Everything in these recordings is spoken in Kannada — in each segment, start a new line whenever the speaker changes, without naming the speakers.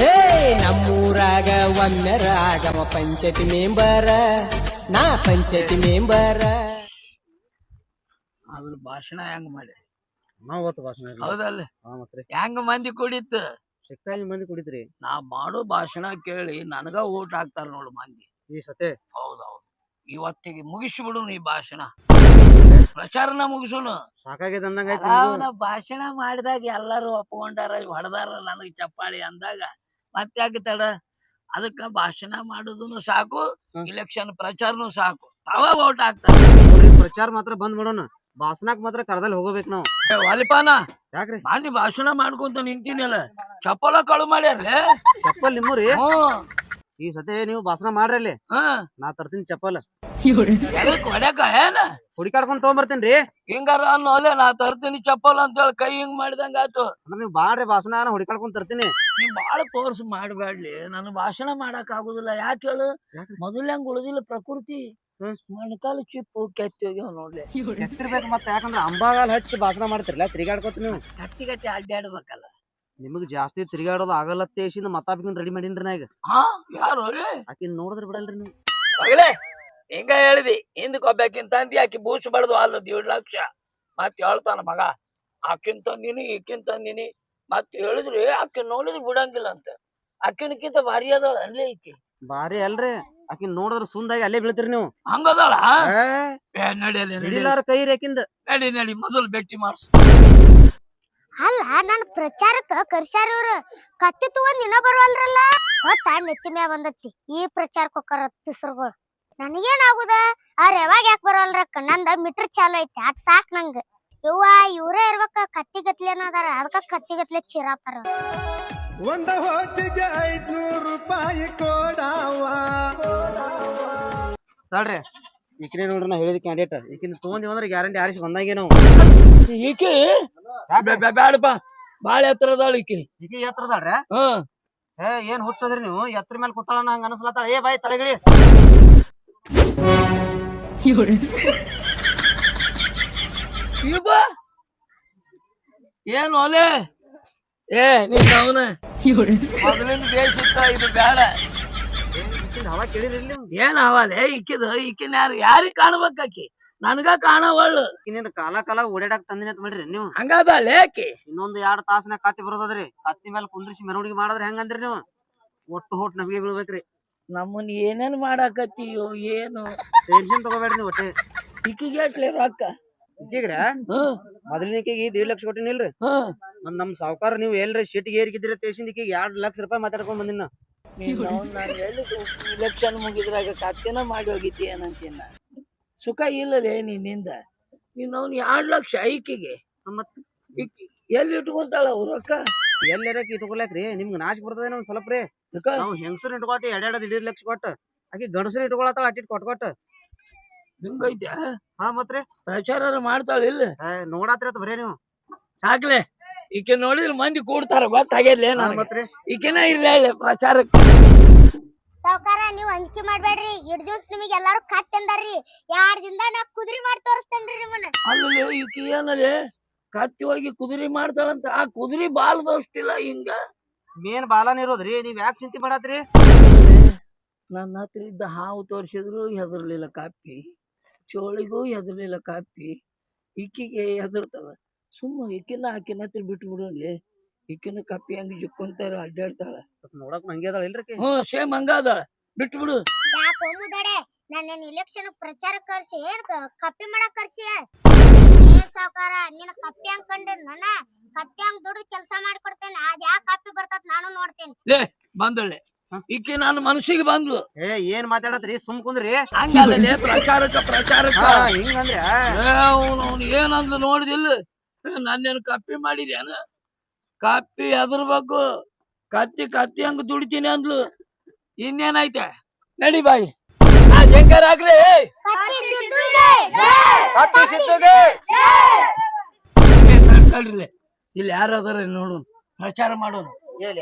ಏ ನಮ್ಮೂರಾಗ ಒಮ್ಮೆ ರಾಗವ ಪಂಚಾಯತಿ ಮೆಂಬರ ನಾ ಪಂಚಾಯತಿ ಮೆಂಬರ.
ಅದ್ರ ಭಾಷಣ ಹೆಂಗ್ ಮಾಡಿ
ನಾವತ್ತು ಭಾಷಣ
ಹೌದಲ್ಲ
ಮತ್ತೆ
ಹೆಂಗ ಮಂದಿ ಕುಡಿತ
ಸಿಕ್ಕಾಗಿ ಮಂದಿ ಕುಡಿದ್ರಿ
ನಾ ಮಾಡೋ ಭಾಷಣ ಕೇಳಿ ನನಗ ಓಟ್ ಹಾಕ್ತಾರ ನೋಡು ಮಂದಿ.
ಈ ಸತೆ
ಹೌದೌದು ಇವತ್ತಿಗೆ ಮುಗಿಸ್ಬಿಡು ಈ ಭಾಷಣ ಪ್ರಚಾರನ ಮುಗಿಸೋನು.
ಸಾಕಾಗಿದೆ ಅಂದಂಗ
ಅವನ ಭಾಷಣ ಮಾಡಿದಾಗ ಎಲ್ಲಾರು ಒಪ್ಕೊಂಡಾರ ಹೊಡೆದಾರ ನನಗ್ ಚಪ್ಪಾಳಿ ಅಂದಾಗ ಮತ್ತೆ ಯಾಕೆ ತಡ. ಅದಕ್ಕ ಭಾಷಣ ಮಾಡುದನು ಸಾಕು, ಇಲೆಕ್ಷನ್ ಪ್ರಚಾರನು ಸಾಕು, ಅವ ಓಟ್ ಹಾಕ್ತಾರ.
ಪ್ರಚಾರ ಮಾತ್ರ ಬಂದ್ ಮಾಡೋಣ, ಭಾಷಣಕ್ ಮಾತ್ರ ಕರ್ದಲ್ಲಿ ಹೋಗಬೇಕು ನಾವು.
ವಾಲಿಪಾನ
ಯಾಕ್ರಿ
ಮಾಡಿ ಭಾಷಣ ಮಾಡ್ಕೊಂತ ನಿಂತೀನಲ್ಲ ಚಪ್ಪಲ ಕಳು ಮಾಡ್ಯಾರ್ಲೆ.
ಚಪ್ಪಲ್ ನಿಮ್ಮರಿ
ಹ್ಮ್
ಈ ಸತೆ ನೀವು ಭಾಷಣ ಮಾಡ್ರಿ ಅಲ್ಲಿ,
ಹ್ಮ್
ನಾ ತರ್ತೀನಿ ಚಪ್ಪಲ್.
ಎದಕ್ ಹೊಡ್ಯಾಕ ಏನ
ಹುಡುಕಾಡ್ಕೊಂಡ್ ತಗೊಂಬರ್ತೇನ್ರಿ.
ಹಿಂಗಾರ ಅನ್ನೋಲೆ ನಾ ತರ್ತೀನಿ ಚಪ್ಪಲ್ ಅಂತ ಹೇಳಿ ಕೈ ಹಿಂಗ್ ಮಾಡಿದಂಗ ಆತು.
ಅಂದ್ರೆ ನೀವು ಬಾಡ್ರಿ ಭಾಷಣ, ಹುಡುಕಾಡ್ಕೊಂಡ್ ತರ್ತೀನಿ.
ನೀವ್ ಬಾಳ ಫೋರ್ಸ್ ಮಾಡ್ಬ್ಯಾಡ್ಲಿ, ನನ್ ಭಾಷಣ ಮಾಡಕ್ ಆಗುದಿಲ್ಲ. ಯಾಕೆ ಹೇಳು, ಮೊದಲಂಗ್ ಉಳಿದಿಲ್ಲ ಪ್ರಕೃತಿ. ಮೊಣಕಾಲು ಚಿಪ್ಪು ಕೆತ್ತಿ ಹೋಗ್ಯಾವ ನೋಡ್ಲಿ.
ಎತ್ತಿರ್ಬೇಕು ಮತ್ತೆ, ಯಾಕಂದ್ರೆ ಅಂಬಾಗಾಲ್ ಹಚ್ಚಿ ಭಾಷಣ ಮಾಡ್ತಿರ್ಲ ತಿರ್ಗಾಡ್ಕೋತ ನೀವು.
ಕತ್ತಿ ಕತ್ತಿ ಅಡ್ಡಾಡ್ಬೇಕಲ್ಲ.
ನಿಮಗ್ ಜಾಸ್ತಿ ತಿರ್ಗಾಡೋದು ಆಗಲ್ಲತ್ತೇಸಿಂದ ಮತ್ತಾಪಿನ ರೆಡಿ ಮಾಡೀನ್ರಿ ನಾ ಈಗ.
ಹಾ ಯಾರು
ಆಕಿನ್ ನೋಡಿದ್ರೆ ಬಿಡಲ್ರಿ ನೀವು.
ಮಗಳೇ ಹಿಂಗ ಹೇಳಿದಿ, ಹಿಂದಕ್ ಒಬ್ಬಾಕಿನ್ ತಂದಿ ಆಕಿ ಬೂಸ್ ಬಡ್ದು ಅಲ್ಲ 1.5 ಲಕ್ಷ. ಮತ್ ಹೇಳ್ತಾನ ಮಗ ಆಕಿನ್ ತಂದಿನಿ ಈಕಿನ್ ತಂದಿನಿ ಮತ್ ಹೇಳಿದ್ರಿ ಆಕಿನ್ ನೋಡಿದ್ರು ಬಿಡಂಗಿಲ್ಲ ಅಂತ. ಆಕಿನಕ್ಕಿಂತ ಭಾರಿ ಅದಾಳ ಅಲ್ಲೇ ಈಕಿ.
ಬಾರಿ ಅಲ್ರಿ, ಆಕಿನ್ ನೋಡಿದ್ರ ಸುಂದಾಗಿ ಅಲ್ಲೇ ಬೀಳ್ತೀರಿ ನೀವು.
ಹಂಗದಾಳ ನಡಿಯಲ್ಲ
ಹಿಡಿಲಾರ ಕೈ ರೇಕಿಂದ.
ನಡಿ ನಡಿ ಮೊದಲು ಭೇಟಿ ಮಾಡ್ಸ.
ಅಲ್ಲ ನನ್ ಪ್ರಚಾರಕ್ಕ ಕರ್ಸ್ಯಾರ ಇವ್ರು, ಕತ್ತಿ ತಗೊಂಡ್ ನಿನ್ನ ಬರ್ವಲ್ರಲ್ಲ. ಹೊತ್ತ ನೆತ್ತಿ ಮ್ಯಾ ಬಂದತ್ತಿ ಈ ಪ್ರಚಾರಕ್ಕೆ ಹೋಗಾರ ಪಿಸರ್ಗಳು. ನನಗೇನಾಗುದ ಅವ್ರ ಯಾವಾಗ ಯಾಕೆ ಬರವಲ್ರಕ್ಕ, ನಂದ ಮೀಟರ್ ಚಾಲು ಐತಿ ಅಟ್ ಸಾಕ್ ನಂಗ. ಇವ್ವ ಇವ್ರೇ ಇರ್ಬೇಕ ಕತ್ತಿಗತ್ಲೇನ ಅದಾರ, ಅದಕ್ಕ ಕತ್ತಿಗತ್ಲೆ ಚೀರಾತಾರ.
ಒಂದ ಹೊತ್ತಿಗೆ 500 ರೂಪಾಯಿ ಕೊಡಾವ.
ತಡ್ರಿ ಈಕಿನೇ ನೋಡ್ರಿ ನಾ ಹೇಳಿದ ಕ್ಯಾಂಡಿಡೇಟ್, ಈಕಿನ ತಗೊಂಡಿವ್ ಅಂದ್ರೆ ಗ್ಯಾರಂಟಿ ಆರಿಸಿ ಬಂದಂಗೆ ನಾವು.
ಈಕಿ ಬ್ಯಾಡಪ್ಪ, ಬಾಳ ಎತ್ತರ ಅದಾಳ ಈಕಿ.
ಈಕಿ ಎತ್ತರದಾಳ್ರಿ.
ಹ್ಮ್
ಏನ್ ಹುಚ್ಚದ್ರಿ ನೀವು, ಎತ್ತರ ಮೇಲೆ ಕೂತಾಳ ಹಂಗ ಅನಸ್ಲತ್ತಾಳ. ಏ ಬಾಯ್ ತಲೆಗಿಳಿ.
ಇವ ಏನು ಒಲೆ ಏ ನೀನ್ ಅವನ ಮೊದಲಿನ ದೇಶ ಇತ್ತ, ಇದು ಬ್ಯಾಡ.
ಹವಾ ಕೇಳಿರಿ ನೀವು.
ಏನ್ ಅವಲೆ ಇಕ್ಕಿದ, ಈಕಿನ ಯಾರಿಗ್ ಕಾಣ್ಬೇಕಾಕಿ, ನನ್ಗ ಕಾಣವಳ್ಳು.
ಈಕಿನ ಕಾಲ ಕಾಲ ಓಡಾಡಕ್ ತಂದಿನ ಅಂತ ಮಾಡ್ರಿ ನೀವು.
ಹಂಗದಲ್ಲ ಆಕಿ.
ಇನ್ನೊಂದ್ 2 ತಾಸನ ಕತ್ತಿ ಬರೋದದ್ರಿ. ಕತ್ತಿ ಮೇಲೆ ಕುಂದ್ರಿಸಿ ಮೆರವಣಿಗೆ ಮಾಡಿದ್ರೆ ಹೆಂಗಂದ್ರಿ ನೀವು, ಒಟ್ಟು ಹೋಟ್ ನಮಗೆ ಬೀಳ್ಬೇಕ್ರಿ.
ನಮ್ಮನ್ ಏನೇನ್ ಮಾಡಾಕತ್ತೀಯೋ ಏನು,
ಟೆನ್ಷನ್ ತಗೋಬೇಡ್ರಿ ನೀವು. ಒಟ್ಟೆ
ಇಕ್ಕಿಗೆ ಎಟ್ಲಿ ರೊಕ್ಕ
ಈಗಿಗ್ರ ಮೊದಲನೇಕಿಗೆ 1.5 ಲಕ್ಷ ಕೊಟ್ಟಿನಿಲ್ರಿ. ಒಂದ್ ನಮ್ ಸಾವ್ಕಾರ ನೀವು ಎಲ್ರಿ ಶೀಟ್ಗೆ ಏರಿಕಿದ್ರಿ ತೇಸಿಂದ ಈಕಿಗೆ 2 ಲಕ್ಷ ರೂಪಾಯಿ ಮಾತಾಡ್ಕೊಂಡ್ ಬಂದಿನ.
ಇಲೆಕ್ಷನ್ ಮುಗಿದ್ರಾಗ ಕತ್ತಿನ ಮಾಡಿ ಹೋಗಿದ್ದಿ ಏನಂತೀನ. ಸುಖ ಇಲ್ಲಲೇ ನಿನ್ನಿಂದ. ನೀನ್ ಅವ್ನು 2 ಲಕ್ಷ ಐಕಿಗೆ ಎಲ್ಲಿ ಇಟ್ಕೊಂತಾಳ ಅವ್ರ ರೊಕ್ಕ.
ಎಲ್ಲಾರ ಇಟ್ಕೊಳಕ್ರಿ ನಿಮ್ಗೆ ನಾಚಿಕ್ ಬರ್ತದ ಒಂದ್ ಸ್ವಲ್ಪ ರೀ. ನಾವು ಹೆಂಗಸರ್ ಇಟ್ಕೊಳತಿ 2.5 ಲಕ್ಷ ಕೊಟ್ಟ, ಆಕಿ ಗಂಡಸರ್ ಇಟ್ಕೊಳತಾಳ ಅಟ್ಟಿಟ್ ಕೊಟ್ಟ.
ಹಿಂಗೈತೆ.
ಹಾ ಮತ್ರಿ
ಪ್ರಚಾರ ಮಾಡ್ತಾಳ ಇಲ್ಲ
ನೋಡಾತ್ರಿ ಅತ್ ಬರೇ ನೀವು.
ಸಾಕ್ಲೆ ಈಕೆ ನೋಡಿದ್ರ ಮಂದಿ ಕೂಡ್ತಾರ ಗೊತ್ತಾಗ್ಯಲ್ಲ.
ಮತ್ರಿ
ಈಕೆನ ಇರ್ಲಿ ಪ್ರಚಾರಕ್ಕೆ.
ಸಾವ್ಕಾರ ನೀವ್ ಅಂಜಿಕೆ ಮಾಡ್ಬೇಡ್ರಿ, 2 ದಿವ್ಸ ನಿಮಗೆ ಎಲ್ಲಾರು ಕತ್ತಿ ಅಂದಾರ್ರಿ. 2 ದಿನದಾಗ ನಾ ಕುದುರೆ ಮಾಡಿ ತೋರಿಸ್ತೇನ್ರಿ ನಿಮ್ಮನ್ನ.
ಅಲ್ಲಿ ಈಕಿ ಏನಲ್ಲೇ ಕತ್ತಿ ಹೋಗಿ ಕುದುರೆ ಮಾಡ್ತಾಳಂತ. ಆ ಕುದುರೆ ಬಾಲದಷ್ಟಿಲ್ಲ ಹಿಂಗ
ಮೇನ್ ಬಾಲಾನ ಇರೋದ್ರಿ. ನೀವ್ ಯಾಕೆ ಚಿಂತೆ ಮಾಡಾತ್ರಿ.
ನನ್ನ ಹತ್ರ ಇದ್ದ ಹಾವು ತೋರಿಸಿದ್ರು ಹೆದರ್ಲಿಲ್ಲ ಕಾಪಿ, ಚೋಳಿಗೂ ಹೆದರ್ಲಿಲ್ಲ ಕಾಪಿ, ಈಕಿಗೆ ಹೆದರ್ತಾವ. ಸುಮ್ಮ ಈಕಿನ ಆಕಿನ ಹತ್ರ ಬಿಟ್ಟು ಬಿಡಲಿ. ಈಕಿನ ಕಪ್ಪಿ ಹಂಗ ಜುಕ್ಕೊಂತಾರ ಅಡ್ಡಾಡ್ತಾಳ.
ನೋಡಕ್ ಹಂಗೆ ಅದಾಳ ಇಲ್ರಿ.
ಸೇಮ್ ಹಂಗ ಅದಾಳ, ಬಿಟ್ಟು ಬಿಡು.
ಯಾಕ ಹೋಗುದಡೆ ನನ್ನ ಇಲೆಕ್ಷನ್ ಪ್ರಚಾರ ಕರ್ಸಿ ಏನ್ ಕಪ್ಪಿ ಮಾಡಕ್ ಕರ್ಸಿ. ಏ ಸಾವ್ಕಾರ ನಿನ್ನ ಕಪ್ಪಿ ಹಂಗ್ ಕಂಡ್ರಿ ನನ್ನ ಕತ್ತಿ ಹಂಗ್ ದುಡ್ದು ಕೆಲಸ ಮಾಡ್ಕೊಡ್ತೇನೆ. ಅದ್ ಯಾಕೆ ಕಪ್ಪಿ ಬರ್ತತ್ ನಾನು ನೋಡ್ತೇನೆ.
ಲೇ ಬಂದಳೆ ಈಕಿ ನನ್ನ ಮನಸ್ಸಿಗೆ ಬಂದ್ಲು.
ಏನ್ ಮಾತಾಡತ್ರಿ, ಸುಮ್ ಕುಂದ್ರಿ.
ಹಂಗಲ್ಲೇ ಪ್ರಚಾರಕ್ಕ
ಹಿಂಗಂದ್ರೆ
ಅವನು ಏನಂದ್ ನೋಡಿದಿಲ್ಲ. ನನ್ನೇನು ಕಪ್ಪಿ ಮಾಡಿದ್ಯಾನ, ಕಪ್ಪಿ ಹೆದರ್ಬೇಕು, ಕತ್ತಿ ಕತ್ತಿ ಹಂಗ ದುಡಿತೀನಿ ಅಂದ್ಲು. ಇನ್ನೇನೈತೆ ನಡಿ ಬಾಯಿ ಜಂಕರ್ ಆಗ್ಲಿ. ತಡ್ರಿಲೆ ಇಲ್ಲಿ ಯಾರು ಅದಾರ ನೋಡು, ಪ್ರಚಾರ ಮಾಡೋದು.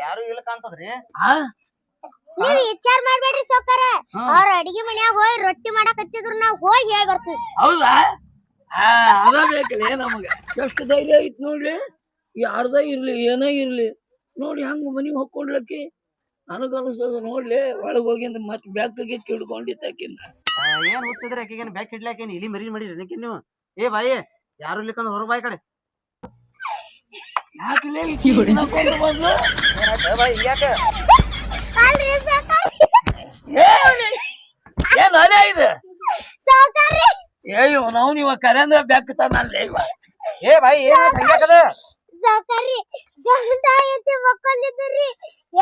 ಯಾರು ಇಲ್ಲ ಕಾಣ್ತದ್ರಿ.
ನೀವ್ ವಿಚಾರ ಮಾಡ್ಬೇಡ್ರಿ ಸಾವ್ಕಾರ, ಅವ್ರ ಅಡಿಗೆ ಮನ್ಯಾಗ ಹೋಗಿ ರೊಟ್ಟಿ ಮಾಡಕತ್ತಿದ್ರು ನಾವ್ ಹೋಗಿ ಹೇಳಿ ಬರ್ತೀವಿ.
ಹೌದಾ? ಅದ ಬೇಕಲ್ಲ ನಮಗ. ಎಷ್ಟು ಧೈರ್ಯ ಐತ್ ನೋಡ್ಲಿ. ಯಾರ್ದ ಇರ್ಲಿ ಏನೇ ಇರ್ಲಿ ನೋಡಿ ಹಂಗ ಮನಿಗ್ ಹೊಕ್ಕೊಂಡ್ಲಕ್ಕಿ ನನಗನ್ಸದ ನೋಡ್ಲಿ ಒಳಗ್ ಹೋಗಿಂದ ಮತ್ ಬೆಕ್ಕಗೆ ಕಿಡ್ಕೊಂಡಿದ್ದಾಕಿನ್ನ.
ಏನ್ ಹುಚ್ಚಿದ್ರೆ ಆಕಿಗೇನ್ ಬ್ಯಾಕ್ ಹಿಡ್ಲಾಕೇನ್ ಇಲ್ಲಿ ಮರಿ ಮಾಡಿರಿ ಅದಕ್ಕೆ ನೀವು. ಏ ಬಾಯಿ ಯಾರು ಇಲ್ಲಿಕಂದ್ರ ಹೊರ ಬಾಯಿ ಕಡೆ
ಯಾಕಲೇ ಈಕಿ ಹಿಡ್ಕೊಂಡ್ ಬಂದ್ಲು?
ಏನಾಯ್ತ ಬಾಯಿ ಹಿಂಗ್ಯಾಕ?
ಅಲ್ರಿ ಸಾವ್ಕಾರ್ರಿ.
ಏನ್ ಅಲೆ ಇದು?
ಸಾವ್ಕಾರ್ರಿ.
ನಾವು ಇವ ಕರೆಂದ್ರ ಬೆಕ್ಕತಾನಲ್ಲ ಇವ.
ಏ ಬಾಯಿ ಏನಾಯ್ತ ಹಂಗ್ಯಾಕದ?
ಸಾವ್ಕಾರ್ರಿ ಗಂಡ ಹೆಂಡ್ತಿ ಮಕ್ಕೊಂಡಿದ್ರಿ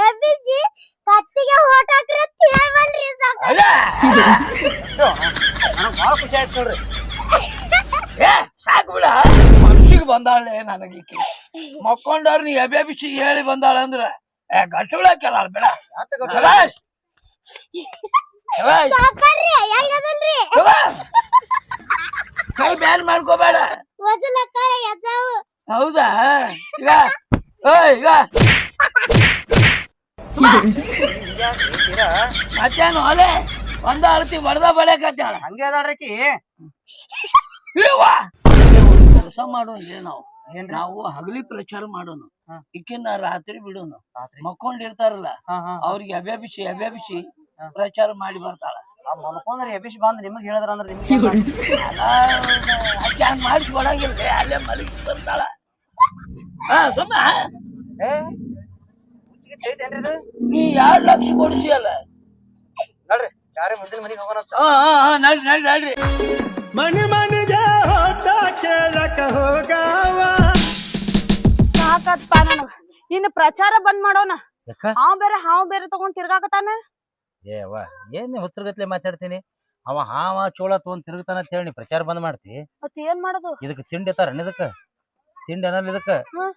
ಎಬ್ಬಿಸಿ ಕತ್ತಿಗೆ ಓಟ್ ಹಾಕ್ರಿ ಅಂತ ಹೇಳ್ವಲ್ರಿ ಸಾವ್ಕಾರ್ರಿ.
ನನಗ್ ಬಾಳ ಖುಷಿ ಆಯ್ತು ನೋಡ್ರಿ.
ಏ ಸಾಕು ಬಿಡ, ಮನ್ಸಿಗೆ ಬಂದಾಳೆ ನನಗೀಕಿ. ಮಕ್ಕೊಂಡವ್ರ ನೀ ಎಬ್ಬಿಸಿ ಹೇಳಿ ಬಂದಾಳ ಅಂದ್ರ ಗಟ್ಟುಳಕ್ಕೆಲ್ಲ ಬೇಡ. ಶಬಾಷ್. ಶಬಾಷ್.
ಸಾವ್ಕಾರ್ರಿ ಹೆಂಗದಲ್ರಿ?
ಕೈ ಬ್ಯಾನ್ ಮಾಡ್ಕೋಬೇಡ.
ವಜಲಕ್ಕಾರ ಎದ್ದಾವು.
ಹೌದಾ? ಈಗ ಈಗ ಮತ್ತೇನು ಅಲೆ ಒಂದ ಅಳತಿ ಬಡ್ದ ಬಡಕತ್ತಾಳ.
ಹಂಗೆ ಅದಾಳ್ರಿ ಆಕಿ.
ಕೆಲಸ ಮಾಡೋಣ ನಾವು. ನಾವು ಹಗಲಿ ಪ್ರಚಾರ ಮಾಡೋಣ, ಈಕಿನ ರಾತ್ರಿ ಬಿಡೋಣ. ಮಕ್ಕೊಂಡಿರ್ತಾರಲ್ಲ ಅವ್ರಿಗೆ ಅಭ್ಯಭಿಸಿ ಪ್ರಚಾರ ಮಾಡಿ ಬರ್ತಾಳ.
ಮಲ್ಕೊಂಡ್ರಿ ಎಬ್ಬಿಸಿ ಬಂದ್ ನಿಮಗ್ ಹೇಳಿದ್ರ ಅಂದ್ರ ನಿಮ್ಗೆ
ಆಕೆ ಹಂಗ ಮಾಡಿಸಿ ಕೊಡಂಗಿಲ್ಲ, ಅಲ್ಲೇ ಮಲಗಿ ಬರ್ತಾಳ. ಸುಮ್ಮ
ಚೈತೇನ್ರಿ ಇದು?
ನೀ 2 ಲಕ್ಷ ಕೊಡಿಸಿ ಅಲ್ಲ.
ನೋಡ್ರಿ ಯಾರೇ ಮುಂದಿನ ಮನಿಗೆ ಹೋಗೋಣ.
ನಡ್ರಿ ನಡ್ರಿ.
ಮನಿ ಮನಿಗೆ ಹೋತ ಕೇಳಕ ಹೋಗಾವ.
ಸಾಕತ್ಪ ನನಗ. ಇನ್ನು ಪ್ರಚಾರ ಬಂದ್ ಮಾಡೋಣ. ಹಾವ್ ಬೇರೆ ತಗೊಂಡ್ ತಿರ್ಗಾಕತಾನ.
ಏವ ಏನ್ ಹುಚ್ಚರ್ಗತ್ಲೆ ಮಾತಾಡ್ತೀನಿ. ಅವ ಹಾವ ಚೋಳ ತಗೊಂಡ್ ತಿರುಗ್ತಾನ ಅಂತ ಹೇಳಿ ಪ್ರಚಾರ ಬಂದ್ ಮಾಡ್ತಿ.
ಮತ್ ಏನ್ ಮಾಡೋದು?
ಇದಕ್ ತಿಂಡಿ ಎತ್ತಾರ ಇದಕ್ಕ ತಿಂಡಿ ಅನ್ನಲ್ಲ. ಇದಕ್ಕ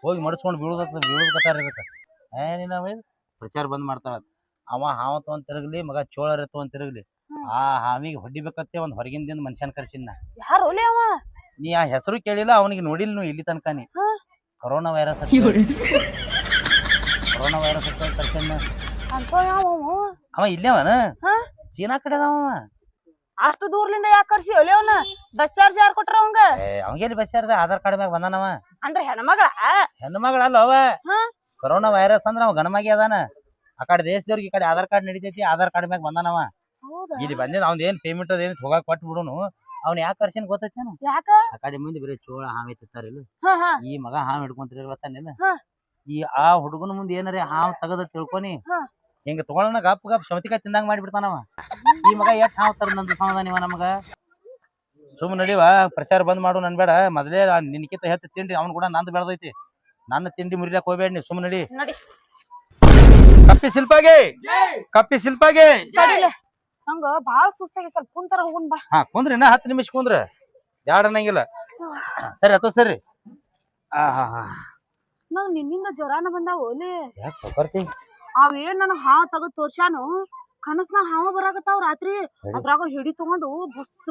ಹೋಗಿ ಮಡಸ್ಕೊಂಡ್ ಬೀಳುದತ್ತಾರ ಇದಕ್ಕ. ಏನಿನ ಪ್ರಚಾರ ಬಂದ್ ಮಾಡ್ತಾಳ. ಅವ ಹಾವ ತಗೊಂಡ್ ತಿರುಗ್ಲಿ, ಮಗ ಚೋಳರ ತಗೊಂಡ್ ತಿರುಗ್ಲಿ, ಆ ಹಾವಿಗೆ ಹೊಡಿಬೇಕತ್ತೆ ಒಂದ್ ಹೊರಗಿಂದ ಮನುಷ್ಯನ್ ಕರ್ಸಿನ.
ಯಾರು ಅವ?
ನೀ ಆ ಹೆಸರು ಕೇಳಿಲ್ಲ, ಅವನಿಗೆ ನೋಡಿಲ್ ನೀವು ಇಲ್ಲಿ ತನಕ. ನೀ ಕೊರೋನಾ ವೈರಸ್ ಕೊರೋನಾ ವೈರಸ್ ಕರ್ಸನ್ನ. ಅವ ಇಲ್ಲೇವನ ಚೀನಾ ಕಡೆ ಅದಾವ.
ಅಷ್ಟು ದೂರ್ಲಿಂದ ಯಾಕೆ ಕರ್ಸಿ ಒಲೆಯವನ? ಬಸ್ ಚಾರ್ಜ್ ಯಾರು ಕೊಟ್ರ ಅವಂಗ?
ಅವಂಗೆಲ್ಲಿ ಬಸ್ ಚಾರ್ಜ್? ಆಧಾರ್ ಕಾರ್ಡ್ ಮ್ಯಾಗ ಬಂದಾನವ.
ಅಂದ್ರ ಹೆಣ್ಮಗಳ?
ಹೆಣ್ಮಗಳಲ್ಲ ಅವ. ಕೊರೋನಾ ವೈರಸ್ ಅಂದ್ರ ಅವ ಗಣಮಾಗಿ ಅದಾನ. ಆ ಕಡೆ ದೇಶದವ್ರಿಗೆ ಈ ಕಡೆ ಆಧಾರ್ ಕಾರ್ಡ್ ನಡಿತೈತಿ, ಆಧಾರ್ ಕಾರ್ಡ್ ಮ್ಯಾಗ ಬಂದಾನವ. ಇಲ್ಲಿ ಬಂದಿದ್ ಅವ್ನ ಏನ್ ಪೇಮೆಂಟ್ ಅದೇನ್ ಹೋಗಾಕ್ ಕೊಟ್ಟು ಬಿಡುನು. ಅವ್ನ ಯಾಕೆ ಕರ್ಸಿನ್ ಗೊತ್ತೈತೇನು?
ಯಾಕ?
ಆ ಕಡೆ ಮಂದಿ ಬರೀ ಚೋಳ ಹಾವು ತಿಂತಾರಿಲ್ಲ. ಈ ಮಗ ಹಾವು ಹಿಡ್ಕೊಂತಿರ್ಲತ್ತಾನಿಲ್ಲ. ಆ ಹುಡುಗನ ಮುಂದೆ ಏನಾರ ಹಾವು ತಗದ ತಿಳ್ಕೊನಿ ಹಿಂಗ ತಗೊಳನ ಗಪ್ ಗಪ್ ಸೌತಿಕಾಯಿ ತಿಂದಂಗ ಮಾಡಿಬಿಡ್ತಾನವ. ಈ ಮಗ ಎಷ್ಟ್ ಹಾವು ತರ ನಂದು ಸಮಾಧಾನ ಇವ ನಮಗ. ಸುಮ್ ನಡಿವ ಪ್ರಚಾರ ಬಂದ್ ಮಾಡು ನನ್ ಬೇಡ. ಮೊದಲೇ ನಿನ್ಕಿಂತ ಹೆಚ್ಚು ತಿಂಡಿ ಅವ್ನು ಕೂಡ ನಂದು ಬೆಳ್ದೈತಿ. ನನ್ನ ತಿಂಡಿ ಮುರಿಲಾಕ್ ಹೋಗ್ಬೇಡ ನೀ. ಸುಮ್ ನಡಿ. ಕಪ್ಪಿ ಶಿಲ್ಪಾಗೆ
ಹಂಗ ಬಾಳ ಸುಸ್ತಾಗಿ ಸ್ವಲ್ಪ ಕುಂತಾರ ಹೋಗುನ್ ಬಾ.
ಕುಂದ್ರಿ ಇನ್ನ 10 ನಿಮಿಷ ಕುಂದ್ರ ಬ್ಯಾಡ ಅನ್ನಂಗಿಲ್ಲ. ಸರಿ ಅಥವಾ ಸರಿ.
ನಂಗ್ ನಿನ್ನಿಂದ ಜ್ವರಾನ ಬಂದಾವ ಓಲಿ.
ಯಾಕೆ ಸೌಕರ್ತಿ?
ಅವೇನ್ ನನಗ್ ಹಾವ್ ತಗದ್ ತೋರ್ಸಾನು. ಕನಸ್ನಾಗ ಹಾವ ಬರಾಕತ್ತಾವ ರಾತ್ರಿ. ಅದ್ರಾಗ ಹಿಡಿ ತಗೊಂಡು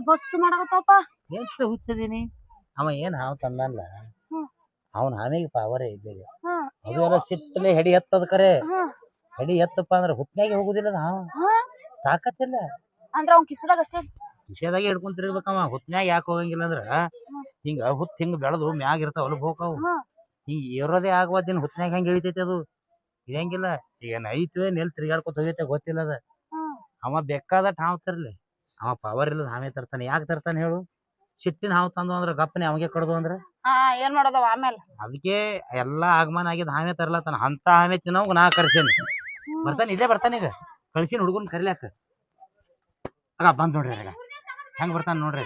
ಬಸ್ ಮಾಡಾಕತ್ತಾವಪ್ಪ.
ಎಷ್ಟು ಹುಚ್ಚದೀನಿ. ಅವ ಏನ್ ಹಾವು ತಂದಲ್ಲ, ಅವನ್ ಹಾವಿಗೆ ಪಾವರೇ ಇದ್ದೇವೆ. ಅದು ಎಲ್ಲ ಸಿಟ್ಟಲೆ ಹೆಡಿ ಎತ್ತದ ಕರೆ. ಹೆಡಿ ಎತ್ತಪ್ಪ ಅಂದ್ರೆ ಹುತ್ನಾಗೆ ಹೋಗುದಿಲ್ಲ ಹಾವು. ತಾಕತ್ತಿಲ್ಲ
ಅಂದ್ರ ಅವ್ನ್ ಕಿಸದಾಗ ಅಷ್ಟೇ
ವಿಷಯದಾಗೆ ಹಿಡ್ಕೊಂತಿರ್ಬೇಕವ. ಹುತ್ನ್ಯಾಗ ಯಾಕೆ ಹೋಗಂಗಿಲ್ಲ ಅಂದ್ರ ಹಿಂಗ ಹುತ್ ಹಿಂಗ ಬೆಳೆದು ಮ್ಯಾಗ ಇರ್ತಾವ ಹೊಲಕ್ ಹೋಗವು. ಹಿಂಗ ಏರೋದೇ ಆಗವದಿನ ಹುತ್ನ್ಯಾಗ ಹೆಂಗ್ ಇಳಿತೈತಿ ಅದು ಇರಂಗಿಲ್ಲ. ಈಗ ನೈತ್ವೆ ನೆಲ್ ತಿರ್ಗಾಡ್ಕೊತ ಹೋಗೈತೆ ಗೊತ್ತಿಲ್ಲ ಅದ. ಅವ ಬೇಕಾದಟ್ ಹಾವು ತರ್ಲಿ, ಅವ ಪವರ್ ಇಲ್ಲದ ಹಾವೇ ತರ್ತಾನೆ. ಯಾಕೆ ತರ್ತಾನೆ ಹೇಳು? ಸಿಟ್ಟಿನ ಹಾವು ತಂದು ಅಂದ್ರ ಗಪ್ಪನೆ ಅವಂಗೆ ಕಡ್ದು ಅಂದ್ರ
ಏನ್ ಮಾಡೋದವ ಆಮೇಲೆ?
ಅದಕ್ಕೆ ಎಲ್ಲಾ ಆಗಮನ ಆಗಿದ್ ಹಾವೇ ತರ್ಲತ್ತಾನ. ಅಂತ ಹಾವೇ ತಿನ್ನೋಗ ನಾ ಕರ್ಸೇನಿ. ಬರ್ತಾನೆ, ಇಲ್ಲೇ ಬರ್ತಾನ. ಈಗ ಕಳ್ಸಿನ ಹುಡುಗನ್ ಕರಿಲಾಕ. ಆಗ ಬಂದ್ ನೋಡ್ರಿ ಆಗ ಹೆಂಗ್ ಬರ್ತಾನ ನೋಡ್ರಿ.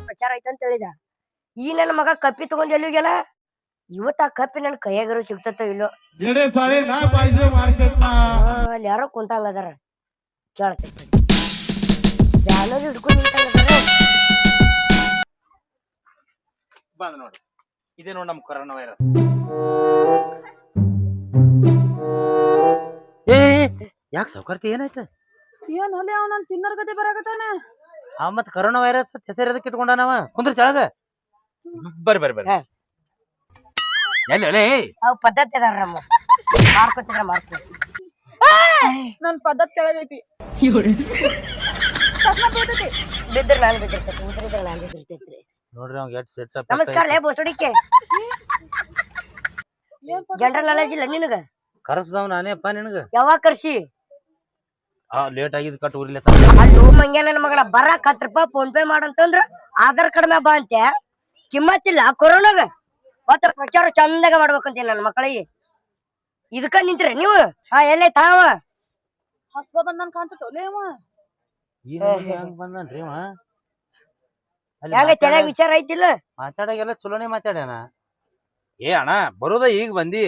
ಪ್ರಚಾರ ಐತಂತ ಹೇಳಿದ. ಈ ನನ್ನ ಮಗ ಕಪ್ಪಿ ತಗೊಂಡ್ ಎಲ್ಲಿಗೆಲ್ಲ ಇವತ್ತ ಆ ಕಪ್ಪಿ ನನ್ ಕೈಯಾಗಿರೋ ಸಿಗ್ತತ್ತೋ ಇಲ್ಲೋ. ಅಲ್ಲಿ ಯಾರೋ ಕುಂತಂಗ ಅದಾರ ಕೇಳ್ತೈತಿ. ಬ್ಯಾನರ್ ಹಿಡ್ಕೊಂಡ್ ನಿಂತಂಗದಾರ.
ಬಂದ್ ನೋಡ್ರಿ, ಇದೇ ನೋಡ್ ನಮ್ ಕೊರೋನಾ ವೈರಸ್. ಯಾಕೆ ಸೌಕರ್ತಿ ಏನಾಯ್ತು?
ಏನ್ ಹೊಲೆ ಅವ್ ನನ್ ತಿನ್ನರ್ ಗತಿ ಬರಾಕತ್ತಾನ.
ಮತ್ ಕೊರೋನಾ ವೈರಸ್ ಹೆಸರು ಎದಕ್ ಇಟ್ಕೊಂಡಾನವ? ಕುಂದ್ರ ತೆಳಗ. ಬರ್ರಿ ಬರ್ರಿ ಬರ್ರಿ. ಎಲ್ಲಿ
ಅವ್ ಪದ್ಧತಿ ಅದಾರ ನಮ್ಮ ಮಾಡ್ಸ್ಕೊತಿದ್ರ ಮಾಡ್ಸ್ಕೊ.
ನನ್ ಪದ್ಧತಿ ಕೆಳಗೈತಿ.
ಬಿದ್ರ ನಾನ್ ಬಿದ್ದಿರ್ತೈತಿ, ಉದ್ರಿದ್ರ ನಾನ್ ಬಿದ್ದಿರ್ತೈತ್ರಿ.
ನೋಡ್ರಿ ಅವ್ಗೆ ಎಷ್ಟ್ ಸೆಟ್.
ನಮಸ್ಕಾರ ಲೇ ಬೋಸಡಿಕೆ. ಜನರಲ್ ನಾಲೆಜ್ ಇಲ್ಲ ನಿನಗ?
ಕರ್ಸ್ದವ್ ನಾನೇಪ್ಪ ನಿನಗ
ಯಾವಾಗ ಕರ್ಸಿ
ಲೇಟ್ ಆಗಿದ್ ಕಟ್ ಊರ್ಲೆ
ಅಲ್ಲೋ ಮಂಗ್ಯ ನನ್ನ ಮಗನ ಬರಾಕ್ 10 ರೂಪಾಯಿ ಫೋನ್ ಪೇ ಮಾಡಂತಂದ್ರ ಆಧಾರ್ ಕಾರ್ಡ್ ಮ್ಯಾಗ ಬಾ ಅಂತೆ ಕಿಮ್ಮತ್ತಿಲ್ಲ ಕೊರೋನಾಗ ಮತ್ತ ಪ್ರಚಾರ ಚಂದಾಗ ಮಾಡ್ಬೇಕಂತ ನನ್ನ ಮಕ್ಕಳಿಗೆ ಇದಕ್ಕ ನಿಂತ್ರೆ ನೀವು ಎಲ್ಲೇ ತಾವ
ಹಸ್ದ ಬಂದನ್ ಕಾಣ್ತತೋಲೆ ಅವ
ಈ ಹೆಂಗ್ ಬಂದನ್ರಿ ಅವ
ಹೆಂಗ ತಲೆಯಾಗ ವಿಚಾರ ಐತಿಲ್ಲ
ಮಾತಾಡಾಗೆಲ್ಲ ಚಲೋನೆ ಮಾತಾಡ್ಯಾನ ಏ ಅಣ್ಣ ಬರೋದ ಈಗ ಬಂದಿ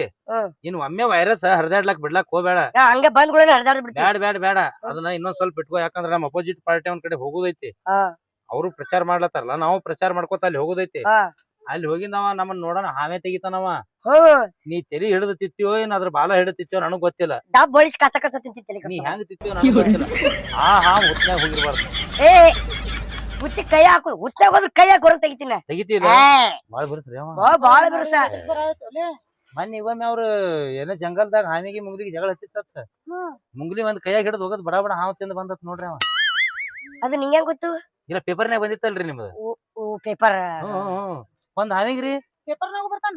ಇನ್ ಒಮ್ಮೆ ವೈರಸ್ ಹರಿದಾಡ್ಲಕ್ ಬಿಡ್ಲಾಕ್ ಹೋಗ್ಬೇಡ
ಹಂಗೆ ಬಂದ್ಗಳೇ ಹರಿದಾಡ್ ಬಿಡ್ತೀನಿ
ಬ್ಯಾಡ ಬ್ಯಾಡ ಬ್ಯಾಡ ಅದನ್ನ ಇನ್ನೊಂದ್ ಸ್ವಲ್ಪ ಇಟ್ಕೋ ಯಾಕಂದ್ರ ನಮ್ಮ ಅಪೋಸಿಟ್ ಪಾರ್ಟಿ ಒಂದ್ ಕಡೆ ಹೋಗೋದೈತಿ ಅವ್ರು ಪ್ರಚಾರ ಮಾಡ್ಲತ್ತಾರಲ್ಲ ನಾವು ಪ್ರಚಾರ ಮಾಡ್ಕೋತ ಅಲ್ಲಿ ಹೋಗೋದೈತಿ ಅಲ್ಲಿ ಹೋಗಿಂದವ ನಮ್ಮನ್ ನೋಡೋಣ ಹಾವೇ ತೆಗಿತಾನವ ನೀ ತೆಲಿ ಹಿಡಿದು ತಿತ್ತೀವೋ ಏನ್ ಅದ್ರ ಬಾಲ ಹಿಡಿದು ತಿತ್ತೀವೋ ನನಗ್ ಗೊತ್ತಿಲ್ಲ
ಡಬ್ ಬಳಿಸಿ ಕಸ ಕಸ ತಿಂತಿತ್ತಲಿ
ನೀ ಹೆಂಗ್ ತಿತ್ತೀವೋ ನನಗ್ ಗೊತ್ತಿಲ್ಲ ಹಾ ಹುಟ್ನ್ಯಾಗ ಹೋಗಿರ್ಬಾರ್ದು
ಏ ಉತ್ತಿ ಕೈ ಹಾಕು ಉತ್ತಾಗ ಹೋದ್ರ ಕೈ ಹಾಕಿ ಹೊರಗ್ ತೆಗಿತೀನಿ
ತೆಗಿತಿಲ್ಲ ಬಾಳ ಬಿರ್ಸ್ರಿ ಅವ
ಬಾಳ ಬಿರುಸ
ಮೊನ್ನೆ ಇವೊಮ್ಮೆ ಅವ್ರು ಏನೋ ಜಂಗಲ್ದಾಗ ಹಾವಿಗೆ ಮುಂಗ್ಲಿಗೆ ಜಗಳ ಹತ್ತಿತ್ತ ಮುಂಗ್ಲಿ ಒಂದ್ ಕೈಯಾಗ ಹಿಡಿದು ಹೋಗೋದ್ ಬಡ ಬಡ ಹಾವು ತಿಂದ್ ಬಂದತ್ ನೋಡ್ರಿ ಅವ
ಅದು ನಿಂಗೆ ಹೆಂಗ್ ಗೊತ್ತು
ಇಲ್ಲ ಪೇಪರ್ನ್ಯಾಗ ಬಂದಿತ್ತಲ್ರಿ ನಿಮ್ದು
ಪೇಪರ್
ಒಂದ್ ಹಾವಿಗ್ರಿ
ಪೇಪರ್ನಾಗ ಬರ್ತಾನ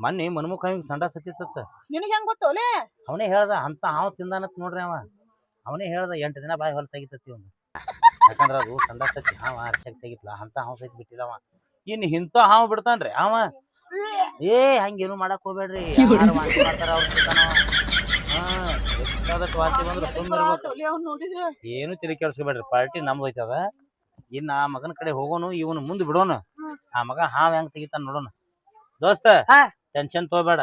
ಮೊನ್ನೆ ಮನ್ಮುಖ ಹಾವಿಗೆ ಸಂಡ ಸತ್ತಿತ್ತ
ನಿನಗೆ ಹೆಂಗ್ ಗೊತ್ತೋಲೆ
ಅವನೇ ಹೇಳ್ದ ಅಂತ ಹಾವು ತಿಂದಾನತ್ ನೋಡ್ರಿ ಅವ ಅವನೇ ಹೇಳ್ದ 8 ದಿನ ಬಾಯಿ ಹೊಲಸಾಗಿತ್ತತಿ ಒಂದು ಯಾಕಂದ್ರ ಅದು ಸಂಡ ಸತ್ತಿ ಹಾವ ಅರ್ಶಕ್ ತೆಗಿತ್ಲ ಅಂತ ಹಾವು ಸೈತ್ ಬಿಟ್ಟಿಲ್ಲವ ಇನ್ ಇಂತ ಹಾವು ಬಿಡ್ತಾನ್ರಿ ಅವ ಏ ಹಂಗೇನು ಮಾಡಕ್ ಹೋಗ್ಬೇಡ್ರಿ ಯಾರು ವಾಂತಿ ಮಾಡ್ತಾರ ಅವ್ರ ಎಷ್ಟಾದಷ್ಟು ವಾಂತಿ ಬಂದ್ರು ಸುಮ್ಮನೆ ಏನು ತಲೆ ಕೆಡ್ಸ್ಕೊಬೇಡ್ರಿ ಪಾರ್ಟಿ ನಮ್ದು ಐತದ ಇನ್ನ ಆ ಮಗನ ಕಡೆ ಹೋಗೋನು ಇವನು ಮುಂದ್ ಬಿಡೋನು ಆ ಮಗ ಹಾವ್ ಹೆಂಗ್ ತೆಗಿತಾನ ನೋಡೋಣ ದೋಸ್ತ ಟೆನ್ಷನ್ ತಗೋಬೇಡ